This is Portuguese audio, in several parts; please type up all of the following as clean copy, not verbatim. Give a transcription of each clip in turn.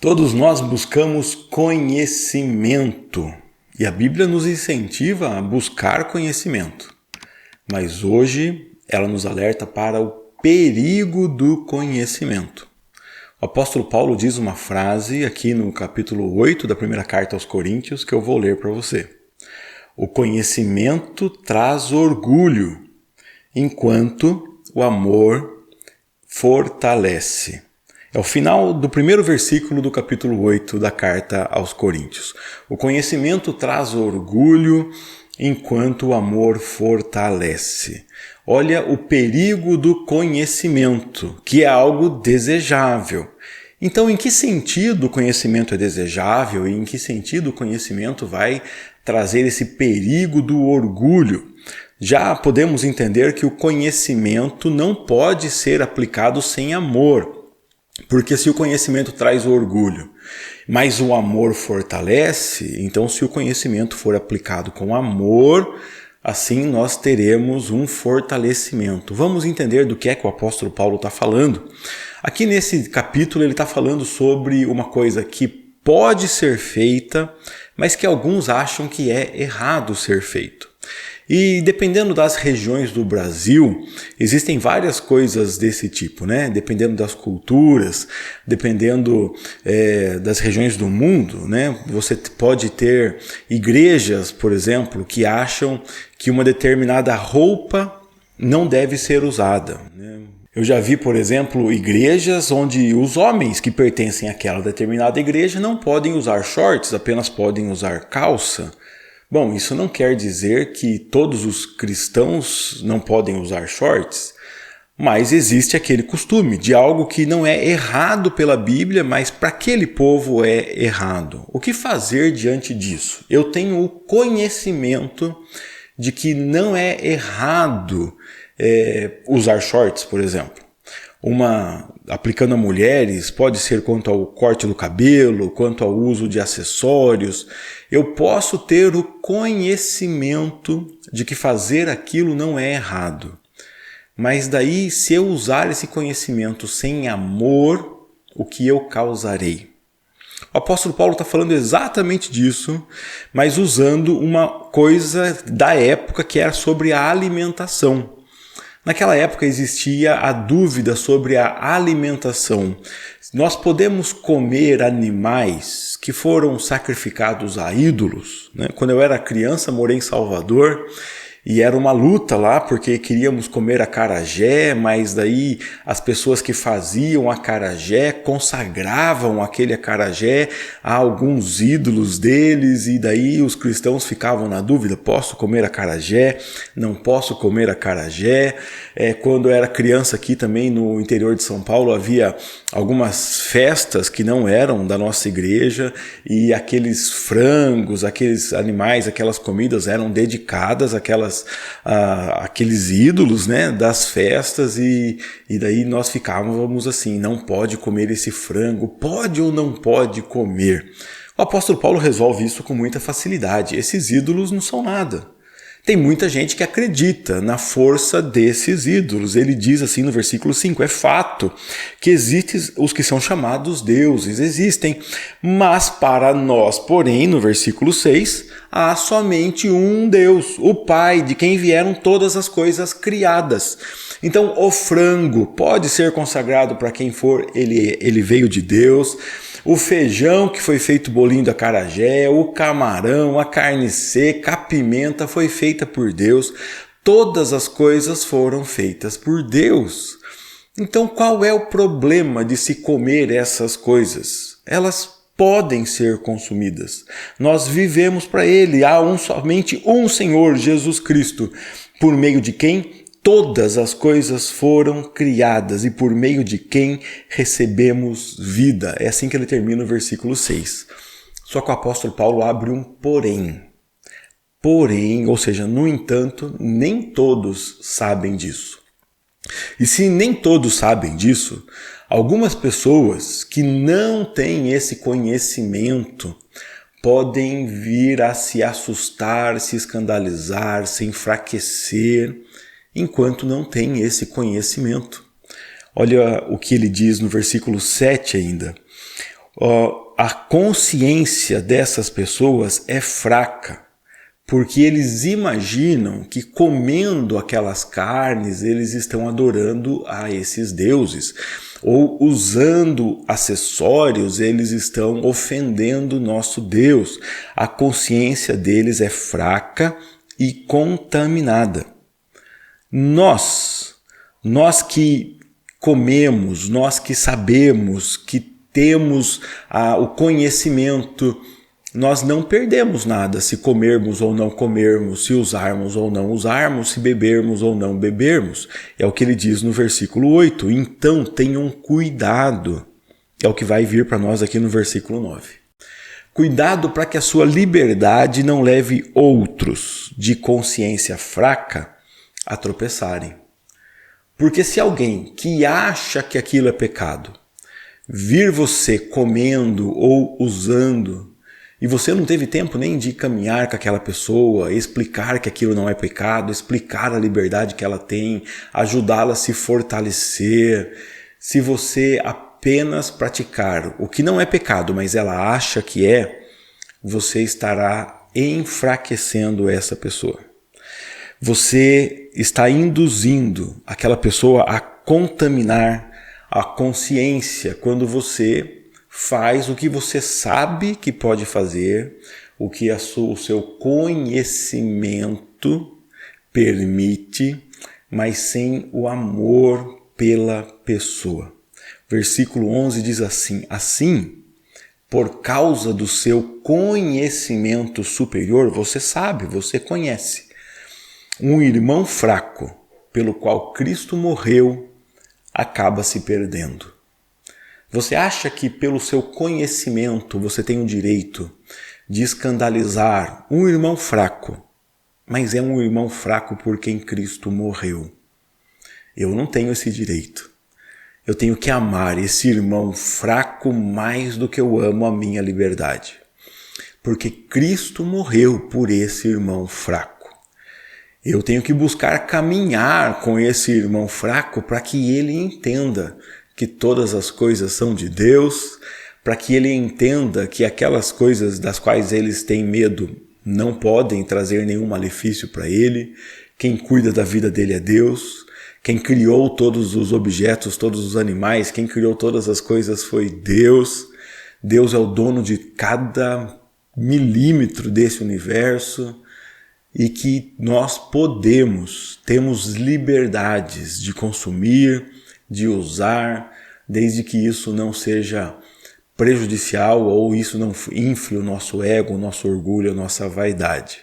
Todos nós buscamos conhecimento e a Bíblia nos incentiva a buscar conhecimento. Mas hoje ela nos alerta para o perigo do conhecimento. O apóstolo Paulo diz uma frase aqui no capítulo 8 da primeira carta aos Coríntios que eu vou ler para você. O conhecimento traz orgulho, enquanto o amor fortalece. É o final do primeiro versículo do capítulo 8 da carta aos Coríntios. O conhecimento traz orgulho, enquanto o amor fortalece. Olha o perigo do conhecimento, que é algo desejável. Então, em que sentido o conhecimento é desejável e em que sentido o conhecimento vai trazer esse perigo do orgulho? Já podemos entender que o conhecimento não pode ser aplicado sem amor. Porque se o conhecimento traz orgulho, mas o amor fortalece, então se o conhecimento for aplicado com amor, assim nós teremos um fortalecimento. Vamos entender do que é que o apóstolo Paulo está falando. Aqui nesse capítulo ele está falando sobre uma coisa que pode ser feita, mas que alguns acham que é errado ser feito. E dependendo das regiões do Brasil, existem várias coisas desse tipo, né? Dependendo das culturas, dependendo das regiões do mundo, né? Você pode ter igrejas, por exemplo, que acham que uma determinada roupa não deve ser usada, né? Eu já vi, por exemplo, igrejas onde os homens que pertencem àquela determinada igreja não podem usar shorts, apenas podem usar calça. Bom, isso não quer dizer que todos os cristãos não podem usar shorts, mas existe aquele costume de algo que não é errado pela Bíblia, mas para aquele povo é errado. O que fazer diante disso? Eu tenho o conhecimento de que não é errado usar shorts, por exemplo. Aplicando a mulheres, pode ser quanto ao corte do cabelo, quanto ao uso de acessórios. Eu posso ter o conhecimento de que fazer aquilo não é errado. Mas daí, se eu usar esse conhecimento sem amor, o que eu causarei? O apóstolo Paulo está falando exatamente disso, mas usando uma coisa da época que era sobre a alimentação. Naquela época existia a dúvida sobre a alimentação. Nós podemos comer animais que foram sacrificados a ídolos, né? Quando eu era criança, morei em Salvador e era uma luta lá porque queríamos comer acarajé, mas daí as pessoas que faziam acarajé consagravam aquele acarajé a alguns ídolos deles e daí os cristãos ficavam na dúvida, posso comer acarajé? Não posso comer acarajé? Quando eu era criança aqui também no interior de São Paulo havia algumas festas que não eram da nossa igreja e aqueles frangos, aqueles animais, aquelas comidas eram dedicadas àqueles ídolos, né, das festas e daí nós ficávamos assim, não pode comer esse frango, pode ou não pode comer? O apóstolo Paulo resolve isso com muita facilidade, esses ídolos não são nada. Tem muita gente que acredita na força desses ídolos. Ele diz assim no versículo 5, é fato que existem os que são chamados deuses, existem. Mas para nós, porém, no versículo 6, há somente um Deus, o Pai, de quem vieram todas as coisas criadas. Então o frango pode ser consagrado para quem for, ele veio de Deus. O feijão que foi feito bolinho de acarajé, o camarão, a carne seca, a pimenta foi feita por Deus. Todas as coisas foram feitas por Deus. Então qual é o problema de se comer essas coisas? Elas podem ser consumidas. Nós vivemos para Ele. Há somente um Senhor, Jesus Cristo, por meio de quem todas as coisas foram criadas e por meio de quem recebemos vida. É assim que ele termina o versículo 6. Só que o apóstolo Paulo abre um porém. Porém, ou seja, no entanto, nem todos sabem disso. E se nem todos sabem disso, algumas pessoas que não têm esse conhecimento podem vir a se assustar, se escandalizar, se enfraquecer, enquanto não tem esse conhecimento. Olha o que ele diz no versículo 7 ainda. a consciência dessas pessoas é fraca, porque eles imaginam que comendo aquelas carnes eles estão adorando a esses deuses, ou usando acessórios eles estão ofendendo nosso Deus. A consciência deles é fraca e contaminada. Nós que comemos, nós que sabemos, que temos o conhecimento, nós não perdemos nada se comermos ou não comermos, se usarmos ou não usarmos, se bebermos ou não bebermos. É o que ele diz no versículo 8. Então tenham cuidado. É o que vai vir para nós aqui no versículo 9. Cuidado para que a sua liberdade não leve outros de consciência fraca a tropeçarem. Porque se alguém que acha que aquilo é pecado vir você comendo ou usando, e você não teve tempo nem de caminhar com aquela pessoa, explicar que aquilo não é pecado, explicar a liberdade que ela tem, ajudá-la a se fortalecer. Se você apenas praticar o que não é pecado, mas ela acha que é, você estará enfraquecendo essa pessoa. Você está induzindo aquela pessoa a contaminar a consciência quando você faz o que você sabe que pode fazer, o que o seu conhecimento permite, mas sem o amor pela pessoa. Versículo 11 diz assim: assim, por causa do seu conhecimento superior, você sabe, você conhece, um irmão fraco, pelo qual Cristo morreu, acaba se perdendo. Você acha que pelo seu conhecimento você tem o direito de escandalizar um irmão fraco, mas é um irmão fraco por quem Cristo morreu. Eu não tenho esse direito. Eu tenho que amar esse irmão fraco mais do que eu amo a minha liberdade. Porque Cristo morreu por esse irmão fraco. Eu tenho que buscar caminhar com esse irmão fraco para que ele entenda que todas as coisas são de Deus, para que ele entenda que aquelas coisas das quais eles têm medo não podem trazer nenhum malefício para ele. Quem cuida da vida dele é Deus. Quem criou todos os objetos, todos os animais, quem criou todas as coisas foi Deus. Deus é o dono de cada milímetro desse universo e que nós temos liberdades de consumir, de usar, desde que isso não seja prejudicial ou isso não infle o nosso ego, o nosso orgulho, a nossa vaidade.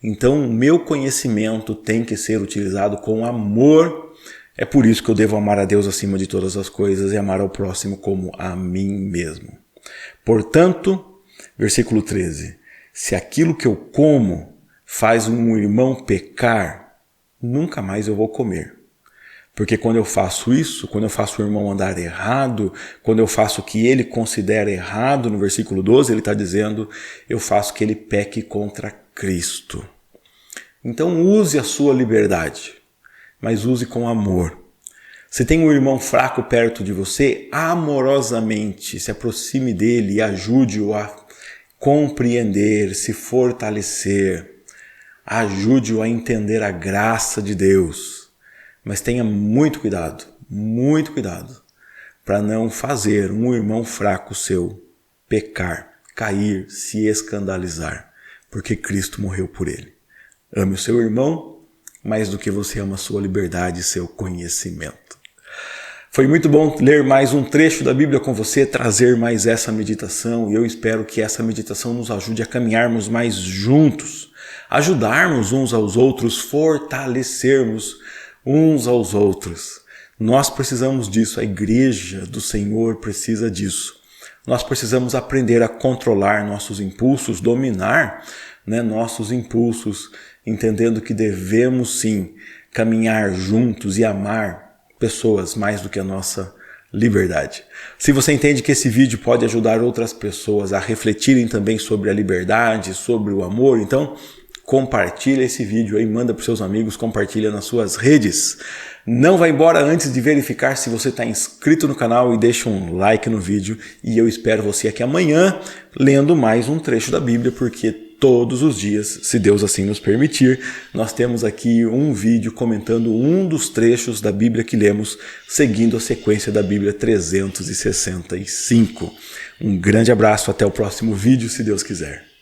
Então, o meu conhecimento tem que ser utilizado com amor. É por isso que eu devo amar a Deus acima de todas as coisas e amar ao próximo como a mim mesmo. Portanto, versículo 13, se aquilo que eu como faz um irmão pecar, nunca mais eu vou comer. Porque quando eu faço isso, quando eu faço o irmão andar errado, quando eu faço o que ele considera errado, no versículo 12 ele está dizendo, eu faço que ele peque contra Cristo. Então use a sua liberdade, mas use com amor. Se tem um irmão fraco perto de você, amorosamente se aproxime dele e ajude-o a compreender, se fortalecer. Ajude-o a entender a graça de Deus. Mas tenha muito cuidado para não fazer um irmão fraco seu pecar, cair, se escandalizar, porque Cristo morreu por ele. Ame o seu irmão mais do que você ama a sua liberdade e seu conhecimento. Foi muito bom ler mais um trecho da Bíblia com você, trazer mais essa meditação, e eu espero que essa meditação nos ajude a caminharmos mais juntos, ajudarmos uns aos outros, fortalecermos uns aos outros. Nós precisamos disso, a igreja do Senhor precisa disso. Nós precisamos aprender a controlar nossos impulsos, dominar, nossos impulsos, entendendo que devemos sim caminhar juntos e amar pessoas mais do que a nossa liberdade. Se você entende que esse vídeo pode ajudar outras pessoas a refletirem também sobre a liberdade, sobre o amor, então compartilha esse vídeo aí, manda para os seus amigos, compartilha nas suas redes. Não vai embora antes de verificar se você está inscrito no canal e deixa um like no vídeo. E eu espero você aqui amanhã lendo mais um trecho da Bíblia, porque todos os dias, se Deus assim nos permitir, nós temos aqui um vídeo comentando um dos trechos da Bíblia que lemos, seguindo a sequência da Bíblia 365. Um grande abraço, até o próximo vídeo, se Deus quiser.